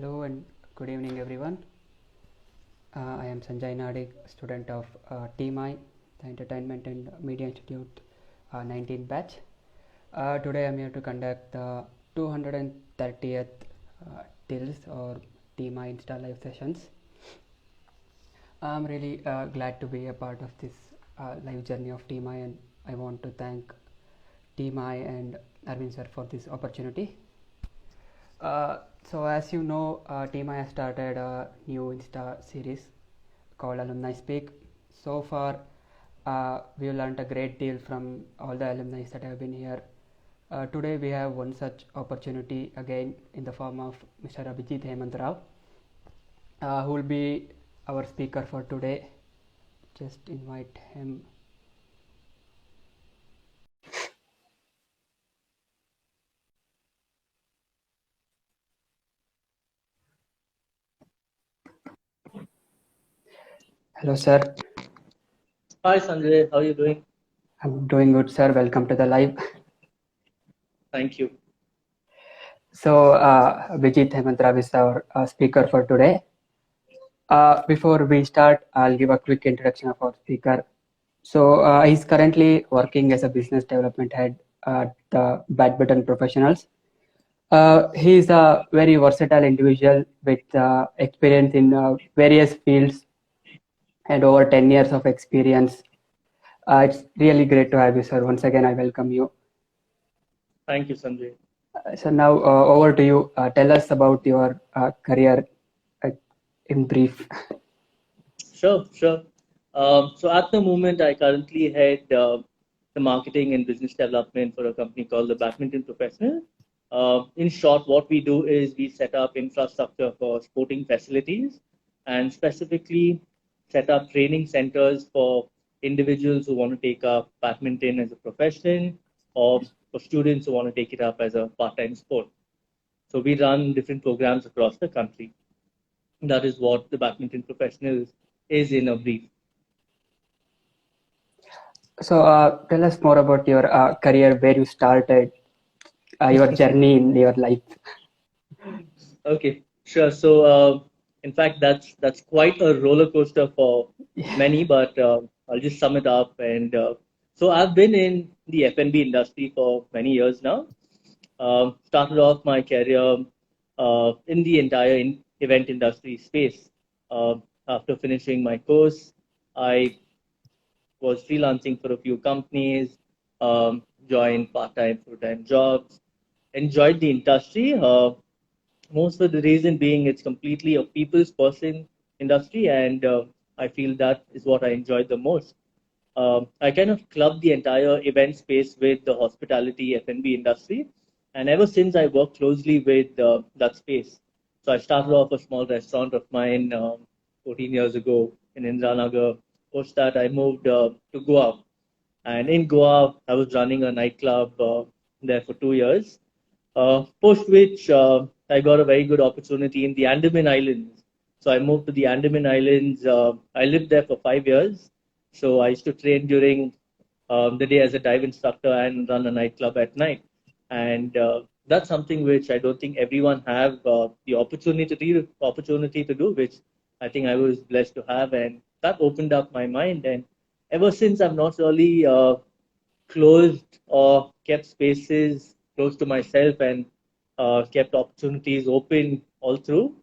Hello and good evening everyone. I am Sanjay Nadik, student of TMI, the Entertainment and Media Institute 19 batch. Today I am here to conduct the 230th TILS or TMI Insta Live sessions. I am really glad to be a part of this live journey of TMI, and I want to thank TMI and Arvind sir for this opportunity. So as you know, TMI has started a new Insta series called Alumni Speak. So far, we've learned a great deal from all the alumni that have been here. Today we have one such opportunity again in the form of Mr. Abhijeet Rao, who will be our speaker for today. Just invite him. Hello, sir. Hi, Sanjay. How are you doing? I'm doing good, sir. Welcome to the live. Thank you. So, Abhijeet Rao is our speaker for today. Before we start, I'll give a quick introduction of our speaker. So, he's currently working as a business development head at the Badminton Professionals. He is a very versatile individual with experience in various fields and over 10 years of experience. It's really great to have you, sir. Once again, I welcome you. Thank you, Sanjay. So now over to you. Tell us about your career in brief. Sure. So at the moment, I currently head the marketing and business development for a company called the Badminton Professionals. In short, what we do is we set up infrastructure for sporting facilities and specifically set up training centers for individuals who want to take up badminton as a profession or for students who want to take it up as a part-time sport. So we run different programs across the country. That is what the Badminton Professionals is in a brief. So tell us more about your career, where you started, your journey in your life. Okay, sure. So, in fact, that's quite a roller coaster for many, but I'll just sum it up. And so, I've been in the F&B industry for many years now. Started off my career in the entire event industry space. After finishing my course, I was freelancing for a few companies, joined part-time, full-time jobs, enjoyed the industry. Most of the reason being it's completely a people's person industry, and I feel that is what I enjoyed the most. I kind of clubbed the entire event space with the hospitality F&B industry, and ever since I worked closely with that space. So I started off a small restaurant of mine 14 years ago in Indranagar. Post that, I moved to Goa, and in Goa, I was running a nightclub there for 2 years. Post which I got a very good opportunity in the Andaman Islands. So I moved to the Andaman Islands. I lived there for 5 years. So I used to train during the day as a dive instructor and run a nightclub at night. And that's something which I don't think everyone have the opportunity to do, which I think I was blessed to have, and that opened up my mind. And ever since, I've not really closed or kept spaces close to myself and kept opportunities open all through.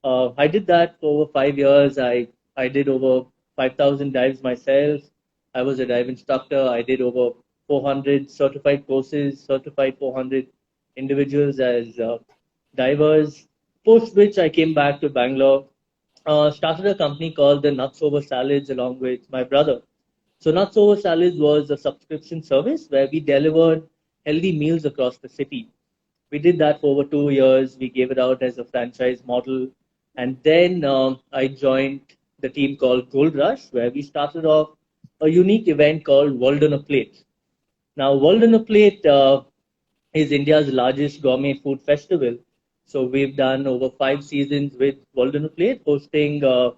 I did that for over 5 years. I did over 5,000 dives myself. I was a dive instructor. I did over 400 certified courses, certified 400 individuals as divers. Post which I came back to Bangalore, started a company called the Nuts Over Salads along with my brother. So Nuts Over Salads was a subscription service where we delivered healthy meals across the city. We did that for over 2 years. We gave it out as a franchise model. And then I joined the team called GoldRush, where we started off a unique event called World on a Plate. Now, World on a Plate is India's largest gourmet food festival. So we've done over 5 seasons with World on a Plate, hosting the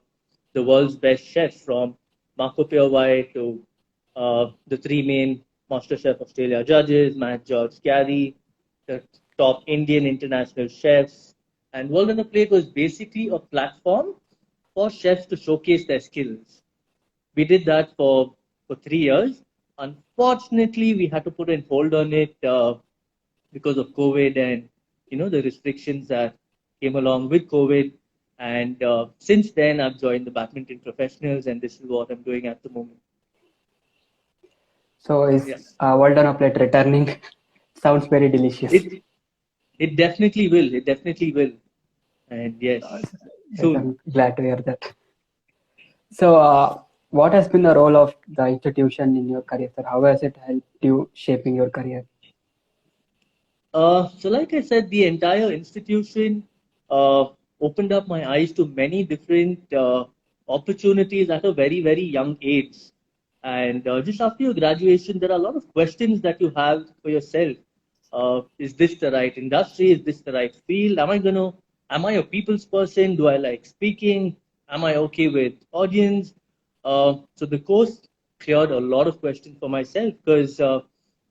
world's best chefs from Marco Pierre to the three main MasterChef Australia judges, Matt George Carey, the top Indian international chefs, And World on a Plate was basically a platform for chefs to showcase their skills. We did that for 3 years. Unfortunately, we had to put a hold on it because of COVID and the restrictions that came along with COVID. And since then, I've joined the Badminton Professionals, and this is what I'm doing at the moment. So is Yes, well done plate returning? Sounds very delicious. it it definitely will. It definitely will. And Uh, yes, yes, soon. I'm glad to hear that. So, what has been the role of the institution in your career, sir? How has it helped you shaping your career? So, like I said, the entire institution uh, opened up my eyes to many different opportunities at a very, very young age. And just after your graduation, there are a lot of questions that you have for yourself. Is this the right industry? Is this the right field? Am I a people's person? Do I like speaking? Am I okay with audience? So the course cleared a lot of questions for myself because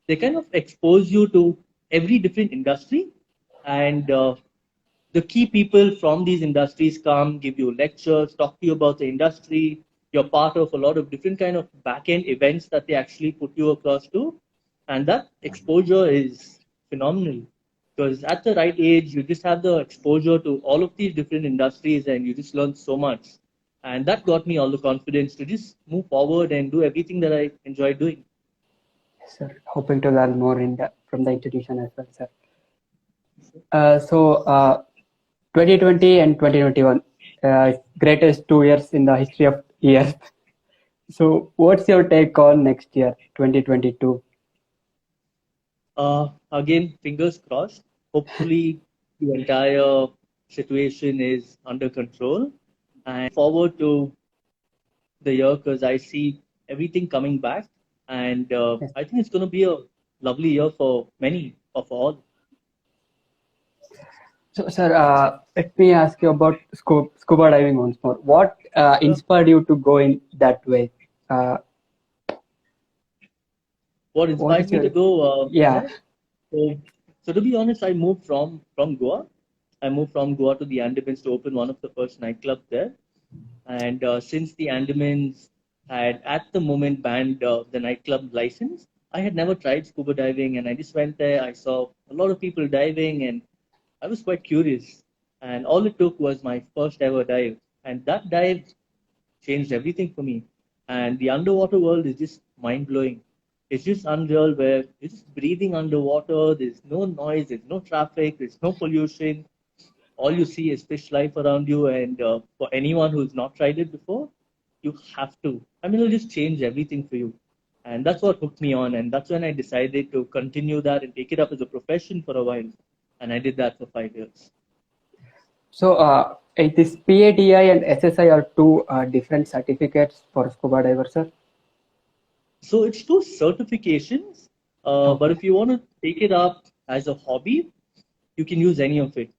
they kind of expose you to every different industry, and the key people from these industries come give you lectures, talk to you about the industry. You're part of a lot of different kind of back end events that they actually put you across to, and that exposure is phenomenal because at the right age you just have the exposure to all of these different industries and you just learn so much, and that got me all the confidence to just move forward and do everything that I enjoy doing. Yes, sir. Hoping to learn more from the institution as well, sir. So, 2020 and 2021, greatest 2 years in the history of years. So, what's your take on next year, 2022? Again, fingers crossed. Hopefully, the entire situation is under control. And forward to the year because I see everything coming back. And Yes. I think it's going to be a lovely year for many of all. So, sir, let me ask you about scuba diving once more. What inspired you to go in that way? Uh, What what inspired is me to your, go yeah, there? So, so to be honest, I moved from Goa. I moved from Goa to the Andamans to open one of the first nightclubs there. And since the Andamans had at the moment banned the nightclub license, I had never tried scuba diving, and I just went there. I saw a lot of people diving, and I was quite curious. And all it took was my first ever dive, and that dive changed everything for me. And the underwater world is just mind blowing. It's just unreal where you're just breathing underwater. There's no noise, there's no traffic, there's no pollution. All you see is fish life around you. And for anyone who's not tried it before, you have to. I mean, it'll just change everything for you. And that's what hooked me on. And that's when I decided to continue that and take it up as a profession for a while. And I did that for 5 years. so this PADI and SSI are two different certificates for scuba divers, sir. So it's two certifications, but Okay, if you want to take it up as a hobby, you can use any of it.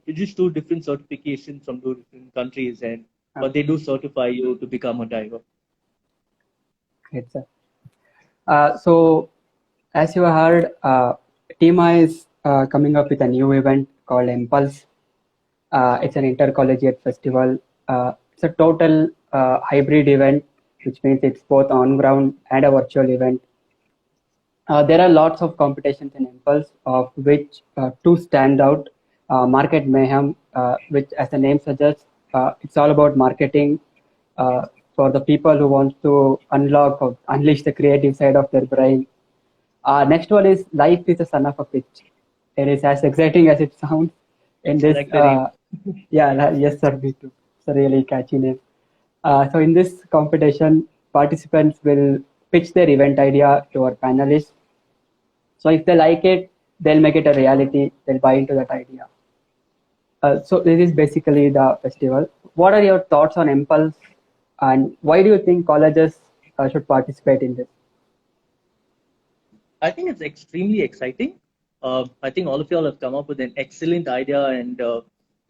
It's just two different certifications from two different countries, and but okay, they do certify you to become a diver. great, sir. So, as you heard, TEMA is coming up with a new event called Impulse. It's an intercollegiate festival. It's a total hybrid event, which means it's both on ground and a virtual event. There are lots of competitions in Impulse, of which two stand out. Market Mayhem, which, as the name suggests, it's all about marketing uh, for the people who want to unlock or unleash the creative side of their brain. Next one is Life is a Son of a Pitch. It is as exciting as it sounds. In I this, like the name. yes, sir, me too. It's a really catchy name. So in this competition, participants will pitch their event idea to our panelists. So if they like it, they'll make it a reality. They'll buy into that idea. So this is basically the festival. What are your thoughts on Impulse, and why do you think colleges should participate in this? I think it's extremely exciting. I think all of y'all have come up with an excellent idea and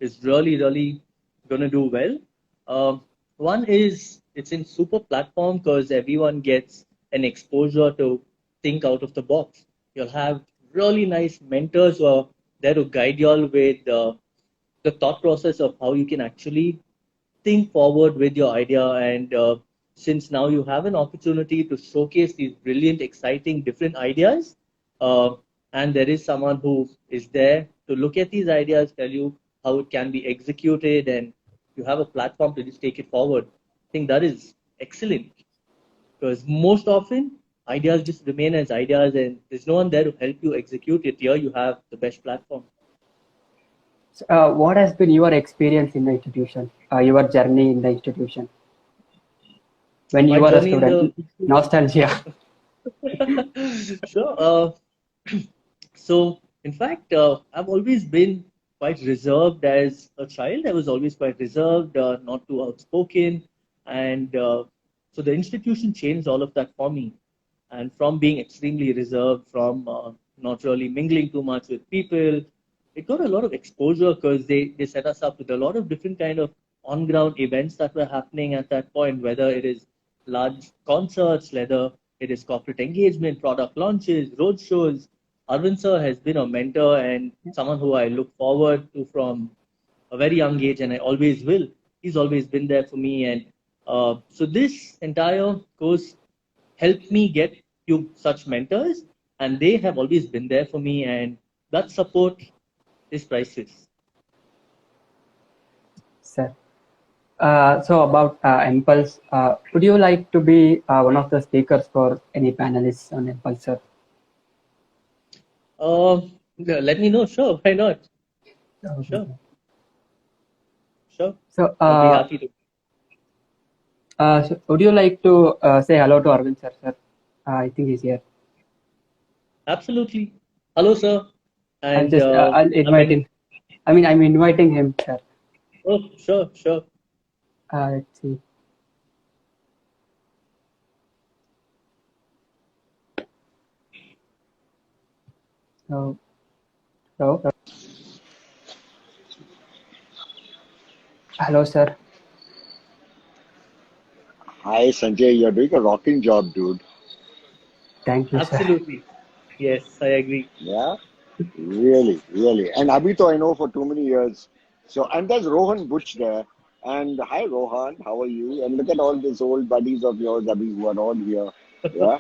is really, really going to do well. One is it's in super platform because everyone gets an exposure to think out of the box. You'll have really nice mentors who are there to guide y'all with the thought process of how you can actually think forward with your idea. And since now you have an opportunity to showcase these brilliant, exciting, different ideas, uh, and there is someone who is there to look at these ideas, tell you how it can be executed, and you have a platform to just take it forward. I think that is excellent because most often ideas just remain as ideas and there's no one there to help you execute it. Here you have the best platform. So, what has been your experience in the institution? Your journey in the institution when My you were a journey in the student? Nostalgia. sure. So, in fact, I've always been quite reserved as a child. I was always quite reserved, not too outspoken. And so the institution changed all of that for me. And from being extremely reserved, from not really mingling too much with people, it got a lot of exposure because they set us up with a lot of different kind of on-ground events that were happening at that point, whether it is large concerts, whether it is corporate engagement, product launches, road shows. Arvind sir has been a mentor and someone who I look forward to from a very young age, and I always will. He's always been there for me, and so this entire course helped me get to such mentors, and they have always been there for me, and that support is priceless. Sir. So about Impulse, would you like to be one of the speakers for any panelists on Impulse, sir? Yeah, let me know. Sure, why not? Okay, Sure, sir. sure. So, I'll be happy to. so would you like to say hello to Arvind, sir? Sir, I think he's here. Absolutely. Hello, sir. I'll And just I'll I invite mean, him. I mean, I'm inviting him, sir. oh, sure, sure. Let's see. So, hello, hello, sir. Hi, Sanjay. You're doing a rocking job, dude. Thank you, sir. Absolutely. Yes, I agree. Yeah, really, really. And Abhito, I know for too many years. So, and there's Rohan Bush there. And hi, Rohan. How are you? And look at all these old buddies of yours, Abhi, who are all here. Yeah,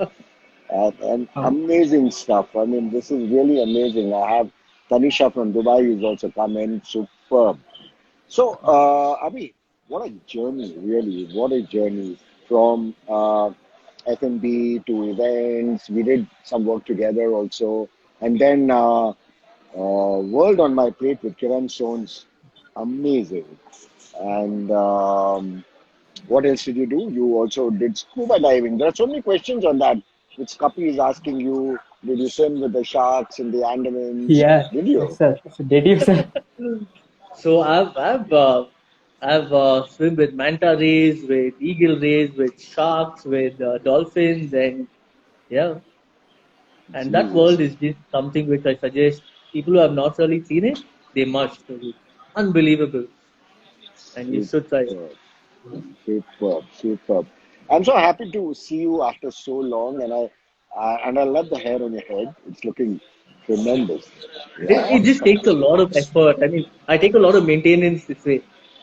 and Oh, amazing stuff. I mean, this is really amazing. I have Tanisha from Dubai who's also come in. Superb. So, Abhi, what a journey, really. What a journey from F&B to events. We did some work together also. And then World on My Plate with Kiran Sohn's amazing. And what else did you do? You also did scuba diving. There are so many questions on that, which Kapi is asking you. Did you swim with the sharks in the Andamans? yeah, Did yes, you? sir. So, did you, sir? So I've swim with manta rays, with eagle rays, with sharks, with dolphins, and yeah, and that Jesus. world is just something which I suggest people who have not really seen it, they must. 'Cause it's unbelievable, and you should try it. Superb. Superb, superb. I'm so happy to see you after so long, and I love the hair on your head. It's looking tremendous. It Yeah, just takes a lot of effort. I mean, I take a lot of maintenance this way.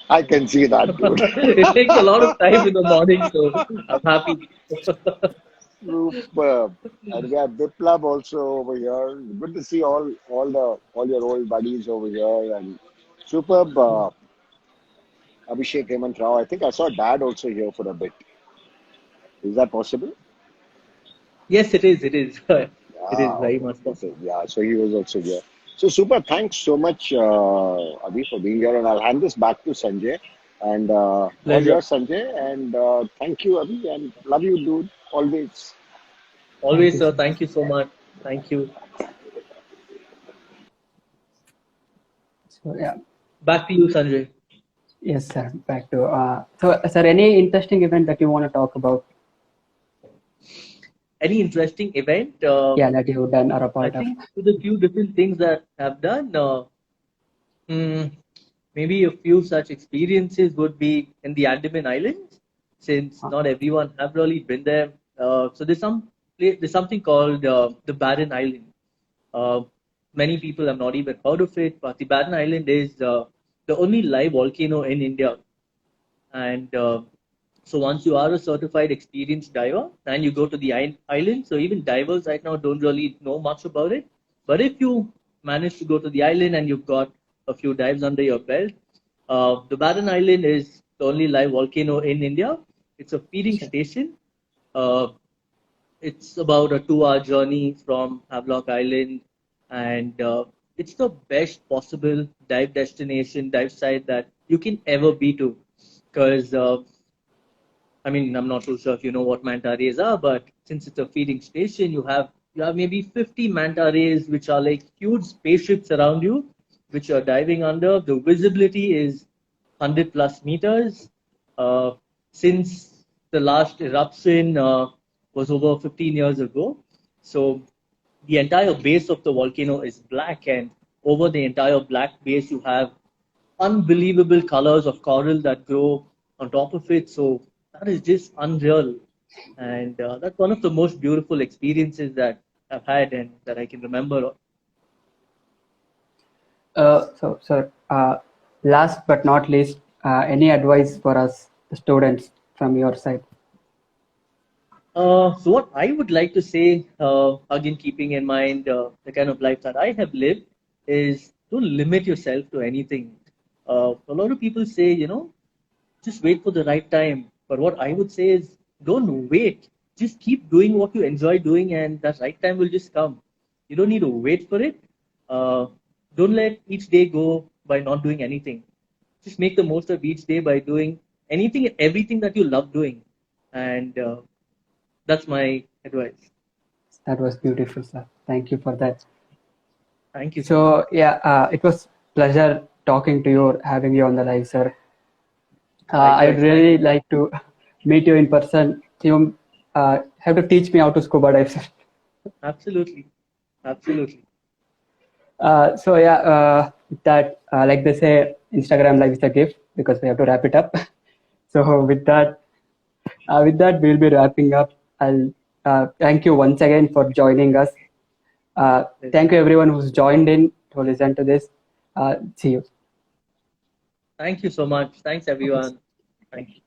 I can see that, dude. It takes a lot of time in the morning, so I'm happy. Superb. And we have Biplab also over here. Good to see all your old buddies over here, and superb. Abhishek Hemant Rao. I think I saw Dad also here for a bit. Is that possible? Yes, it is. It is. It is Ah, very okay. much Okay. possible. Yeah, so he was also here. So super. Thanks so much, Abhi, for being here, and I'll hand this back to Sanjay. And all Pleasure. yours, Sanjay. And thank you, Abhi, and love you, dude. Always. Thank Always, you, sir. sir. Thank you so much. Thank you. So, yeah, Back to you, Sanjay. yes, sir. Back to so, sir. Any interesting event that you want to talk about? Any interesting event? Yeah, that you've done or a I part of. think with a few different things that I've done, hmm, maybe a few such experiences would be in the Andaman Islands, since Uh, not everyone have really been there. So there's something called the Barren Island. Uh, Many people have not even heard of it, but the Barren Island is the only live volcano in India. And so once you are a certified experienced diver, then you go to the island. So even divers right now don't really know much about it. But if you manage to go to the island and you've got a few dives under your belt, the Barren Island is the only live volcano in India. It's a feeding Sure. station. Uh, it's about a 2 hour journey from Havelock Island, and it's the best possible dive destination, dive site that you can ever be to. Because I mean, I'm not too sure if you know what manta rays are, but since it's a feeding station, you have maybe 50 manta rays, which are like huge spaceships around you, which you're diving under. The visibility is 100 plus meters. Uh, since the last eruption was over 15 years ago, so the entire base of the volcano is black, and over the entire black base, you have unbelievable colors of coral that grow on top of it. So that is just unreal. And that's one of the most beautiful experiences that I've had and that I can remember. So, sir, last but not least, any advice for us, the students, from your side? So what I would like to say, again, keeping in mind the kind of life that I have lived, is don't limit yourself to anything. A lot of people say, just wait for the right time. But what I would say is don't wait. Just keep doing what you enjoy doing, and that right time will just come. You don't need to wait for it. Uh, don't let each day go by not doing anything. Just make the most of each day by doing anything and everything that you love doing. And that's my advice. That was beautiful, sir. Thank you for that. Thank you so much. So, yeah, it was pleasure talking to you, having you on the live, sir. I'd Likewise, thank really you. like to meet you in person. You have to teach me how to scuba dive, sir. Absolutely. Absolutely. So yeah, with that, like they say, Instagram live is a gift because we have to wrap it up. So with that, we'll be wrapping up. I'll thank you once again for joining us. Yes. Thank you everyone who's joined in to listen to this. See you. Thank you so much. Thanks, Okay. everyone. Thank you.